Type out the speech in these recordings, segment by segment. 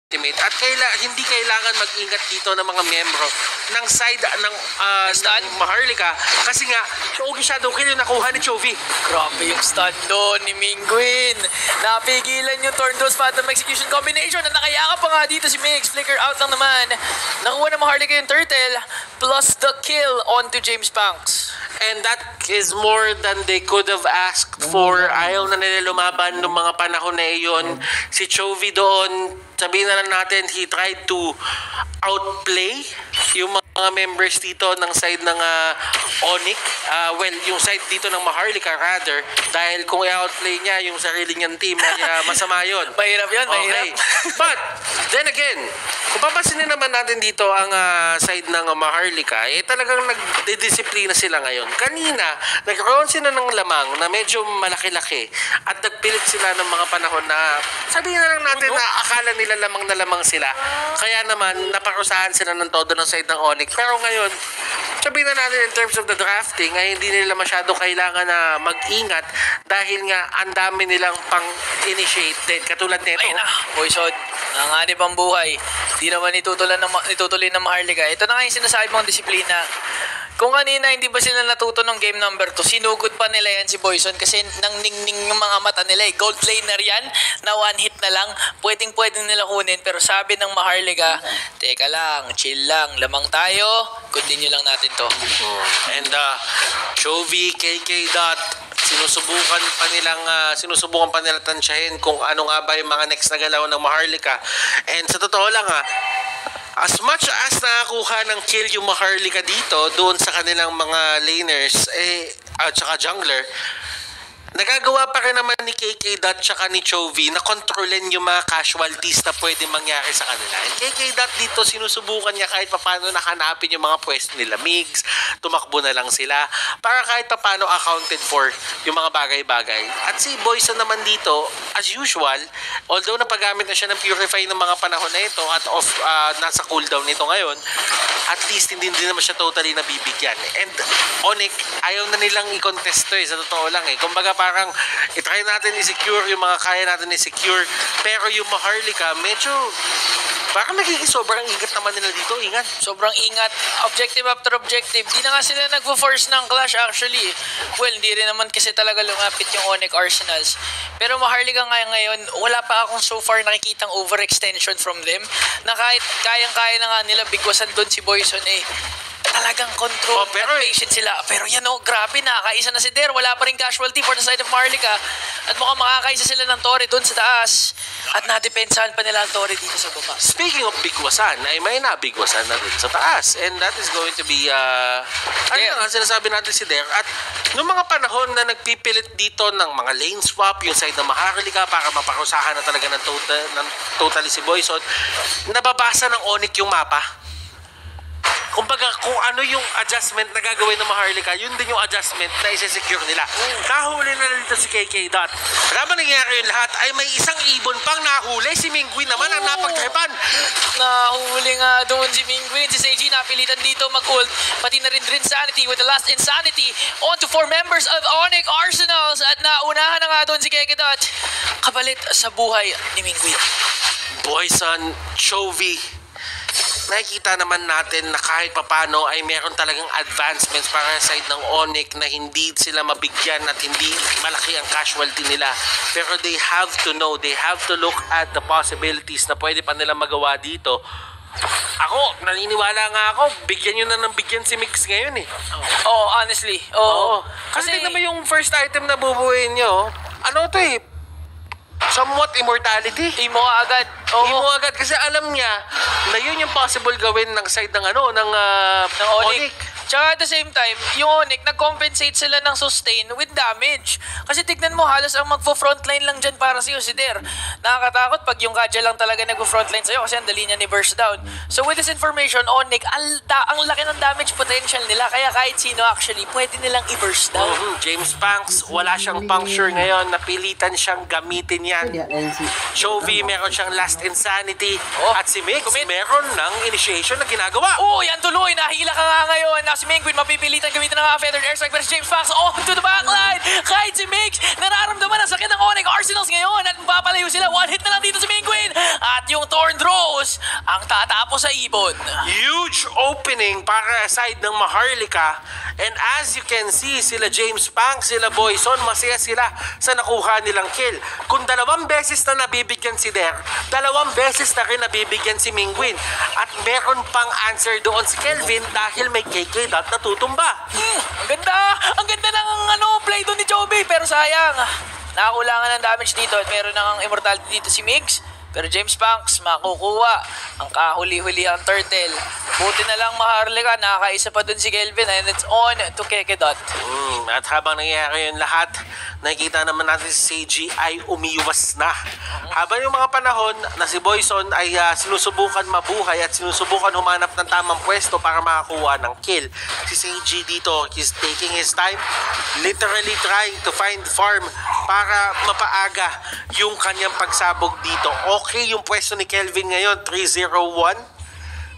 at hindi kailangan mag-ingat dito ng mga miyembro ng side ng Maharlika kasi nga Shogi Shadow Kill yung nakuha ni Chovy. Grabe yung stun doon ni Mingguin. Napigilan yung turn dose Phantom Execution combination at nakayaka pa nga dito si Mix. Flicker out lang naman. Nakuha ng Maharlika yung turtle plus the kill onto James Banks. And that is more than they could have asked for. Ayaw na nila lumaban ng mga panahon na iyon. Si Chovy doon, sabihin na lang natin, he tried to outplay yung mga members dito ng side ng Onyx. Well, yung side dito ng Maharlika rather, dahil kung i-outplay niya yung sarili niyang team, masama yun. Mahirap yun, mahirap. Okay. But, then again, kung papansinin naman natin dito ang side ng Maharlika, talagang nagdidisiplina sila ngayon. Kanina, nagkaroon sila ng lamang na medyo malaki-laki at nagpilit sila ng mga panahon na sabihin na lang natin na akala nila lamang na lamang sila. Kaya naman, naparusahan sila ng todo ng side ng Onyx. Pero ngayon, sabihin na natin in terms of the drafting ay hindi nila masyado kailangan na mag-ingat dahil nga ang dami nilang pang-initiate din. Katulad nito. Ay na, Poison. Nanganib ang buhay. Di naman itutuloy ng Maharlika. Ito na nga yung sinasabi mong disiplina. Kung kanina hindi ba sila natuto ng game number 2, sinugod pa nila yan si Boyson kasi nang ningning yung mga mata nila eh. Gold laner yan, na one hit na lang, pwedeng nila kunin. Pero sabi ng Maharlika, teka lang, chill lang, lamang tayo, continue lang natin to. And Chovy, KK Dot, sinusubukan pa nila tansyahin kung ano nga ba yung mga next na galaw ng Maharlika. And sa totoo lang as much as nakakuha ng kill yung Maharlika dito doon sa kanilang mga laners at saka jungler, nagagawa pa rin naman ni KK Dot tsaka ni Chovy na kontrolin yung mga casualties na pwede mangyari sa kanila. And KK Dot dito sinusubukan niya kahit papano nakanapin yung mga pwesto nila. Migs, tumakbo na lang sila para kahit papano accounted for yung mga bagay-bagay. At si Boyson naman dito, as usual, although napagamit na siya ng Purify ng mga panahon na ito at nasa cooldown nito ngayon, at least hindi naman siya totally nabibigyan. And Onyx, ayaw na nilang i-contest to sa totoo lang Kumbaga parang itry natin i-secure yung mga kaya natin i-secure. Pero yung Maharlika, medyo parang nagiging sobrang ingat naman nila dito. Ingat. Sobrang ingat. Objective after objective. Di na nga sila nagpo-force ng clash actually. Well, hindi rin naman kasi talaga lumapit yung Onyx Arsenals. Pero Maharlika ngayon, wala pa akong so far nakikitang overextension from them na kahit kayang-kaya na nga nila bigwasan doon si Boyson talagang control pero patient sila. Pero yan grabe na. Kaisa na si Der. Wala pa rin casualty for the side of Maharlika. At mukhang makakaisa sila ng Torre doon sa taas. At nadepensahan pa nila ang Torre dito sa baba. Speaking of bigwasan, ay may nabigwasan na rin sa taas. And that is going to be, ano nga sinasabi natin si Der. At noong mga panahon na nagpipilit dito ng mga lane swap, yung side ng Maharlika para maparusahan na talaga ng totally si Boyson, nababasa ng Onyx yung mapa. Kumbaga, kung ano yung adjustment na gagawin ng Maharlika, yun din yung adjustment na isa-secure nila. Nahuli na dito si KK Dot. Alam mo nangyari yung lahat ay may isang ibon pang nahuli. Si Mingguin naman ang napagtripan. Nahuli nga doon si Mingguin. Si Seiji napilitan dito mag-ult. Pati na rin Insanity with the last Insanity on to 4 members of Onyx Arsenals. At naunahan na nga doon si KK Dot. Kapalit sa buhay ni Mingguin. Boyson, Chovy, nakikita naman natin na kahit papano ay meron talagang advancements para sa side ng Onyx na hindi sila mabigyan at hindi malaki ang casualty nila. Pero they have to know, they have to look at the possibilities na pwede pa nila magawa dito. Ako, naniniwala nga ako, bigyan nyo na ng bigyan si Mix ngayon Honestly. Kasi tignan mo yung first item na bubuuin nyo. Ano to somewhat immortality. Imo agad. Imo agad kasi alam niya na yun yung possible gawin ng side ng ng Onyx. Tsaka at the same time, yung Onyx, nag-compensate sila ng sustain with damage. Kasi tignan mo, halos ang magpo-frontline lang dyan para sa'yo si Der. Nakakatakot pag yung Kadja lang talaga nagpo-frontline sa'yo kasi ang dali niya ni burst down. So with this information, Onyx, ang laki ng damage potential nila. Kaya kahit sino actually, pwede nilang i-burst down. James Banks, wala siyang puncture ngayon. Napilitan siyang gamitin yan. Chovy, meron siyang last against Insanity. Oh, At si Mix, commit. meron ng initiation na ginagawa. Oh, yan tuloy. Nahila ka nga ngayon. Na si Mingwin mapipilitan gamitin ng feathered airstrike versus James Fox on to the backline. Kahit si Mix, nararamdaman ang sakit ng Onyx Arsenals ngayon at papalayo sila. One hit na lang dito si Mingwin. At yung Torn Rose ang tatapos sa ibon. Huge opening para side ng Maharlika. And as you can see, sila James Pang, sila Boyson, masaya sila sa nakuha nilang kill. Kung 2 beses na nabibigyan si Der, 2 beses na rin nabibigyan si Mingwin. At meron pang answer doon si Kelvin dahil may KK dot natutumba. Ang ganda! Ang ganda ng play doon ni Joby. Pero sayang, nakakulangan ng damage dito at meron nang immortality dito si Migs. Pero James Banks makukuha ang kahuli-huli ang turtle. Buti na lang Maharlika, nakakaisa pa dun si Kelvin and it's on to Kekedot. At habang nangyayari yun lahat, nakikita naman natin si Seiji ay umiwas na. Habang yung mga panahon na si Boyson ay sinusubukan mabuhay at sinusubukan humanap ng tamang pwesto para makakuha ng kill. Si Seiji dito, he's taking his time, literally trying to find farm para mapaaga yung kanyang pagsabog dito. Okay yung pwesto ni Kelvin ngayon, 3-0-1.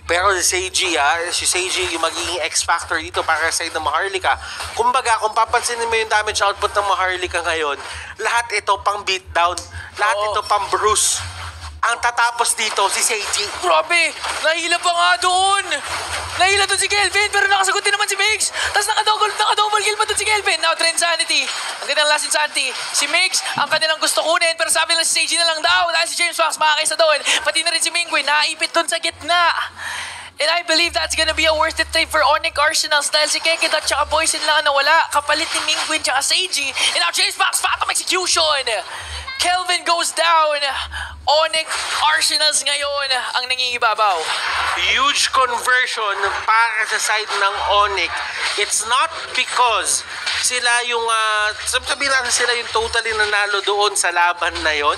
Pero si Seiji yung magiging X-Factor dito para sa side ng Maharlika. Kumbaga, kung papansinin mo yung damage output ng Maharlika ngayon, lahat ito pang beatdown, lahat ito pang bruise. Ang tatapos dito, si Seiji. Grabe! Nahila pa nga doon! Nahila doon si Kelvin pero nakasagot din naman si Migs. Tapos nakadouble kill pa doon si Kelvin. Now, Trend Sanity. Ang gandang last insanity. Si Migs, ang kanilang gusto kunin pero sabi lang si Seiji na lang daw dahil si James Fox makakaisa doon. Pati na rin si Mingwin, naipit doon sa gitna. And I believe that's gonna be a worth it trade for Onyx Arsenals dahil si Kekedot tsaka Boyson lang ang nawala. Kapalit ni Mingwin tsaka Seiji. And now James Fox, Phantom Execution! Kelvin goes down. Onyx Arsenals ngayon ang nangingibabaw. Huge conversion para sa side ng Onyx. It's not because sila yung, sabihin natin sila yung totally nanalo doon sa laban na yon.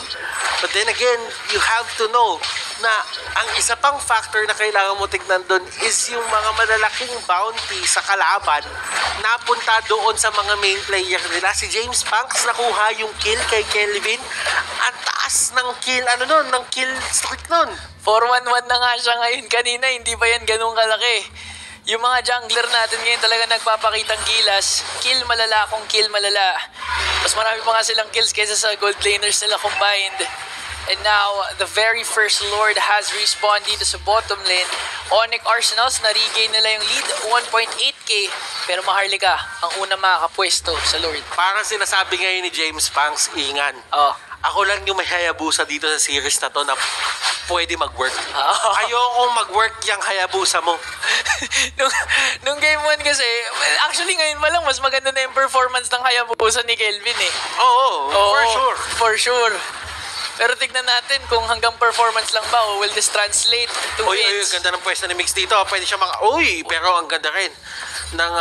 But then again, you have to know na ang isa pang factor na kailangan mo tignan doon is yung mga malalaking bounty sa kalaban napunta doon sa mga main player nila. Si James Banks nakuha yung kill kay Kelvin. Ang taas ng kill, ng kill streak nun. 4-1-1 na nga siya ngayon. Kanina, hindi pa yan ganun kalaki. Yung mga jungler natin ngayon talaga nagpapakitang gilas. Kill malala kung kill malala. Mas marami pa nga silang kills kaysa sa gold laners nila combined. And now, the very first Lord has respawned dito sa bottom lane. Onyx Arsenals, na-regain nila yung lead, 1.8k. Pero Maharlika, ang una makakapwesto sa Lord. Parang sinasabi ngayon ni James Banks, ingan. Ako lang yung may Hayabusa dito sa series na to na pwede mag-work. Ayokong mag-work yung Hayabusa mo. nung game 1 kasi, actually ngayon pa lang, mas maganda na yung performance ng Hayabusa ni Kelvin eh. Oo, for sure. For sure. Pero tignan natin kung hanggang performance lang ba o will this translate to wins. Ganda ng pwesto ni Mix dito. Pwede siya pero ang ganda rin ng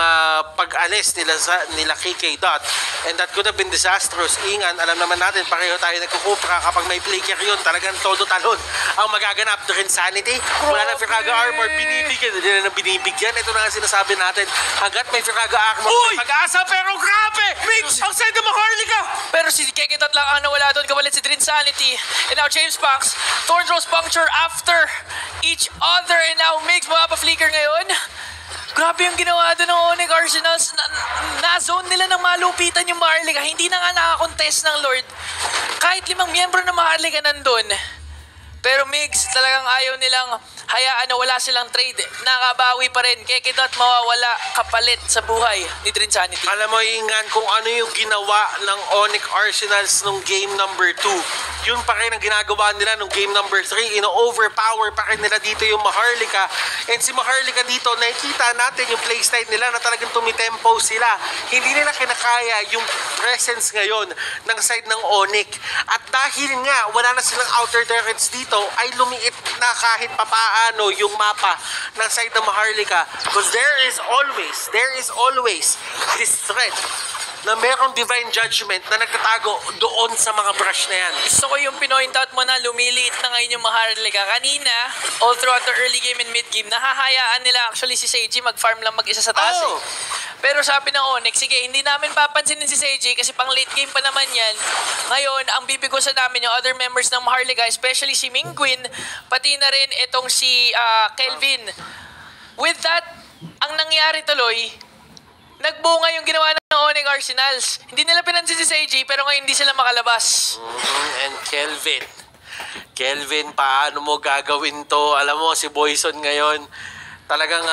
pag-alis nila KK Dot. And that could have been disastrous. Ingan, alam naman natin, pareho tayo nagkukupra kapag may play carry yun, talagang todo talon ang magaganap. The Insanity, wala na Firaga Armor, binibigyan. Hindi na binibigyan. Ito na nga sinasabi natin. Hanggat may Firaga Armor, may pag-asa, pero grabe! Mix, ang side ng Maharlika! Pero si KK Dot lang ang nawala doon, kapalit si Insanity. And now James Banks, Thorn Rose puncture after each other. And now Migs mapapa-flicker ngayon. Grabe yung ginawa doon ng Onyx Arsenals. Na-zone nila ng malupitan yung Maharlika. Hindi na nga nakakontest ng Lord. Kahit 5 miyembro ng Maharlika nandun. Pero Migs, talagang ayaw nilang hayaan na wala silang trade. Nakabawi pa rin. Kekedot mawawala kapalit sa buhay ni Insanity. Alam mo, Ingan, kung ano yung ginawa ng Onyx Arsenals nung game number 2. Yun pa rin ang ginagawa nila nung game number 3. Ino-overpower pa rin nila dito yung Maharlika. And si Maharlika dito, nakikita natin yung playstyle nila na talagang tumitempo sila. Hindi nila kinakaya yung presence ngayon ng side ng Onyx. At dahil nga, wala na silang outer turrets dito, ay lumiit na kahit papaano yung mapa ng side ng Maharlika. Because there is always this threat na merong divine judgment na nagtatago doon sa mga brush na yan. Gusto ko yung pinoint out mo na lumiliit na ngayon yung Maharlika. Kanina, all throughout the early game and mid game, nahahayaan nila actually si Seiji mag-farm lang mag-isa sa taas. Oh. Pero sabi ng Onyx, sige, hindi namin papansinin si Seiji kasi pang late game pa naman yan. Ngayon, ang bibigusan namin yung other members ng Maharlika, especially si Mingguin, pati na rin itong si Kelvin. With that, ang nangyari tuloy, nagbunga yung ginawa ng Onyx Arsenals. Hindi nila pinansin si Seiji, pero ngayon hindi sila makalabas. And Kelvin, paano mo gagawin to? Alam mo, si Boyson ngayon, talagang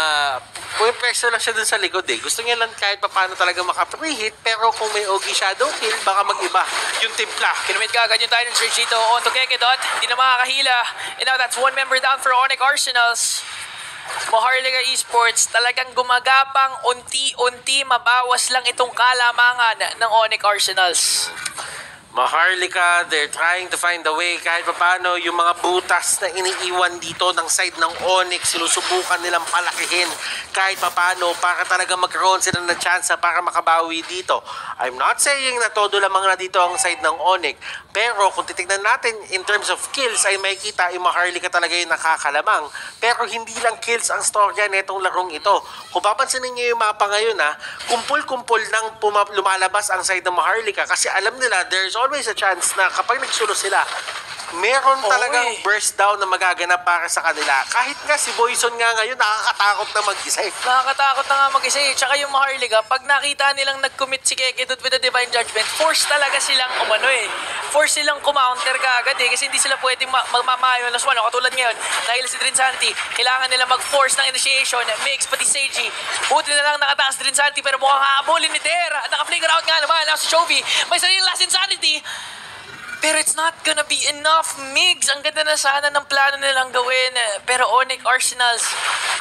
pwesto lang siya dun sa likod eh. Gusto niya lang kahit paano talaga maka-preheat, pero kung may Ogi Shadow Kill, baka mag-iba yung timpla. Kinumit ka agad yung Titan Surge dito on to Kekedot. Hindi na makakahila. And now that's one member down for Onyx Arsenals. Maharlika Esports talagang gumagapang unti-unti mabawas lang itong kalamangan ng Onyx Arsenals. Maharlika, they're trying to find a way kahit paano yung mga butas na iniiwan dito ng side ng Onyx, sinusubukan nilang palakihin kahit paano para talaga magkaroon sila ng chance para makabawi dito. I'm not saying na todo lamang na dito ang side ng Onyx, pero kung titignan natin in terms of kills ay makikita yung Maharlika talaga yung nakakalamang. Pero hindi lang kills ang storya nitong larong ito. Kung papansinin niyo yung mapa ngayon kumpul-kumpul nang lumalabas ang side ng Maharlika kasi alam nila there's always a chance na kapag nagsulo sila, meron talagang burst down na magaganap para sa kanila. Kahit nga si Boyson nga ngayon, nakakatakot na mag-isa eh. Nakakatakot na nga mag-isa eh. Tsaka yung Maharlika, pag nakita nilang nag-commit si Kekedot with the Divine Judgment, force talaga silang force silang kumounter ka agad eh. Kasi hindi sila pwedeng magmamayo ng swano. Katulad ngayon, dahil si Drinsanti, kailangan nila mag-force ng initiation. Mix, pati Seiji. Buti na lang nakataas Drinsanti, pero mukhang hahabulin ni Der. Naka-flicker out nga naman. Now si Chovy, may sariling last insanity. Pero it's not gonna be enough, Migs. Ang ganda na sana ng plano nilang gawin. Pero Onyx Arsenals,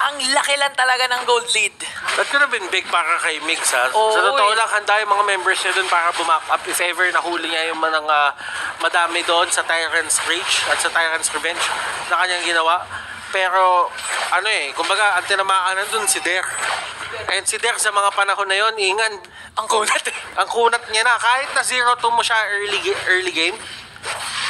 ang laki lang talaga ng gold lead. That could have been big para kay Migs sa Oo, totoo lang, handa yung mga members niya dun para bumak up if ever nahuli niya yung mga madami doon sa Tyrant's Rage at sa Tyrant's Revenge na kanyang ginawa. Pero kumbaga ang tinamaan dun si Der. And si Der sa mga panahon na yon, ingan, Ang kunat. ang kunat niya na kahit na 0-2 mo siya early game.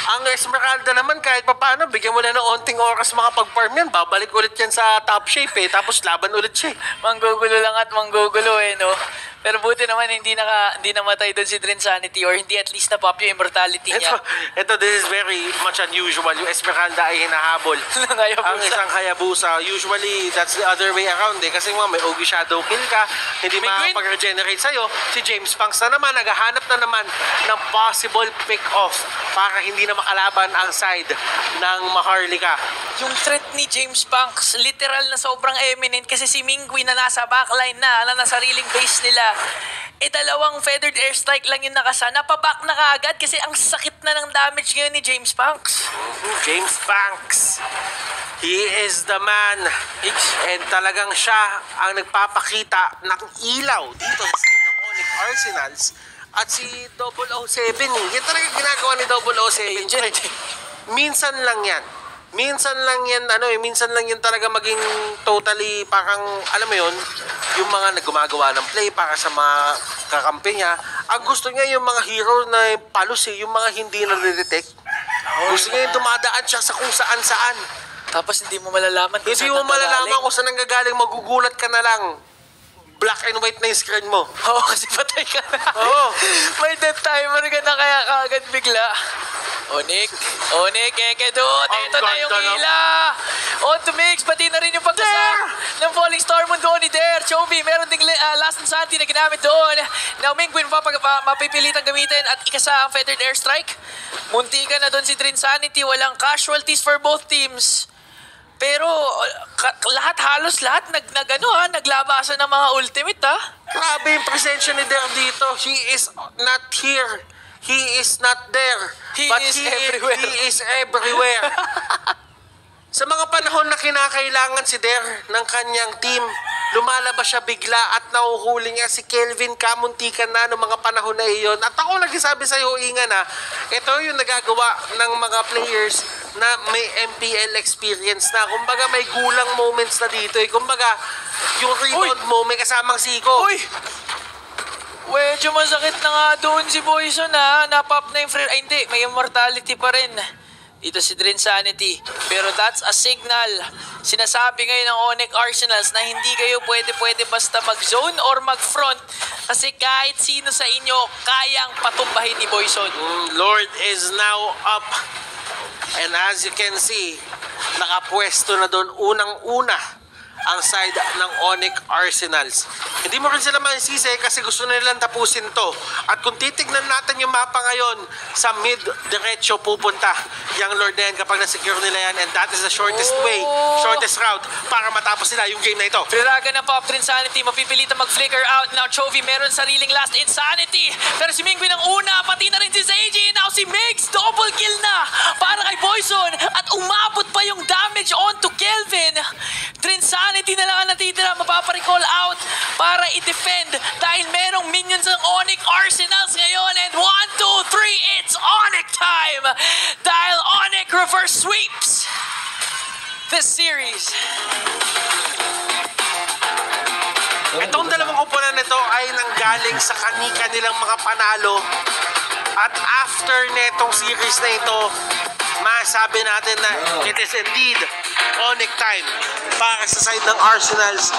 Ang Esmeralda naman kahit paano, bigyan mo na ng onting oras makapag-farm yan, babalik ulit yan sa top shape tapos laban ulit siya. Manggugulo lang at manggugulo no? Pero buti naman hindi namatay doon si Drinsanity or hindi at least na-pop yung immortality niya. Ito, this is very much unusual. Yung Esmeralda ay hinahabol. Ang isang Hayabusa. Usually, that's the other way around Kasi may Ogi Shadow Kill ka, hindi makapag-regenerate sa'yo. Si James Punks na naman, naghahanap na naman ng possible pick-off para hindi na makalaban ang side ng Maharlika. Yung threat ni James Punks, literal na sobrang eminent kasi si Mingguin na nasa backline na sariling base nila. Dalawang feathered airstrike lang yung nakasa. Napaback na kaagad kasi ang sakit na ng damage ngayon ni James Punks. James Punks. He is the man. And talagang siya ang nagpapakita ng ilaw dito sa side ng Onyx Arsenals. At si 007, yan talaga ginagawa ni 007. Minsan lang yan. Minsan lang yan talaga maging totally parang, alam mo yun, yung mga gumagawa ng play para sa mga kakampi niya. Ang gusto niya yung mga hero na palos yung mga hindi na-detect. Gusto niya yung dumadaan siya sa kung saan-saan. Tapos hindi mo malalaman kung saan nanggagaling, magugulat ka na lang. Black and white na yung screen mo. Oo, kasi patay ka na. Oo. May death timer ka na kaya kaagad bigla. Onyx, Kekedot. Ito na yung hila. On to Mix, pati na rin yung pagkasa ng Falling Star Moon doon ni Der. Chovy, meron ding last insanity na ginamit doon. Now, Mingguin mapipilitang gamitin at ikasa ang feathered airstrike. Munti ka na doon si Drinsanity. Walang casualties for both teams. Pero halos lahat naglabasan ng mga ultimate Grabe yung presensya ni Der dito. He is not here. He is not there. He is everywhere. Sa mga panahon na kinakailangan si Der ng kanyang team, lumalabas siya bigla at nahuhuli niya si Kelvin kamuntikan na noong mga panahon na iyon. At ako nagsasabi sa iyo, Inga, ito yung nagagawa ng mga players na may MPL experience na. Kumbaga may gulang moments na dito. Kumbaga yung rebound mo may kasamang siko. Medyo masakit na nga doon si Boyson ha. Napop na yung free... Ay hindi, may immortality pa rin. Dito si Drinsanity. Pero that's a signal. Sinasabi ngayon ng Onyx Arsenals na hindi kayo pwede basta mag-zone or mag-front. Kasi kahit sino sa inyo, kayang patumbahin ni Boyson. Lord is now up. And as you can see, nakapwesto na doon unang-una ang side ng Onyx Arsenals. Hindi mo rin sila masisi kasi gusto nilang tapusin to. At kung titignan natin yung mapa ngayon, sa mid-diretso pupunta yung Lord na yan kapag na-secure nila yan, and that is the shortest way, shortest route para matapos nila yung game na ito. Friraga ng Pop Insanity, mapipilitan mag-flicker out. Now Chovy meron sariling last Insanity. Pero si Mingwin ang una, pati na rin si Seiji. Now si Migs, double kill na para kay Boyson. At umabot pa yung damage onto Kelvin. Trinsanity na lang ang natitira, mapaparecall out para i-defend dahil merong minions ng Onyx Arsenals ngayon. And 1, 2, 3, it's Onyx time! Dahil Onyx reverse sweeps this series. Itong dalawang koponan nito ay nanggaling sa kani-kanilang mga panalo. At after netong series na ito, masabi natin na it is indeed Onyx time para sa side ng Arsenals.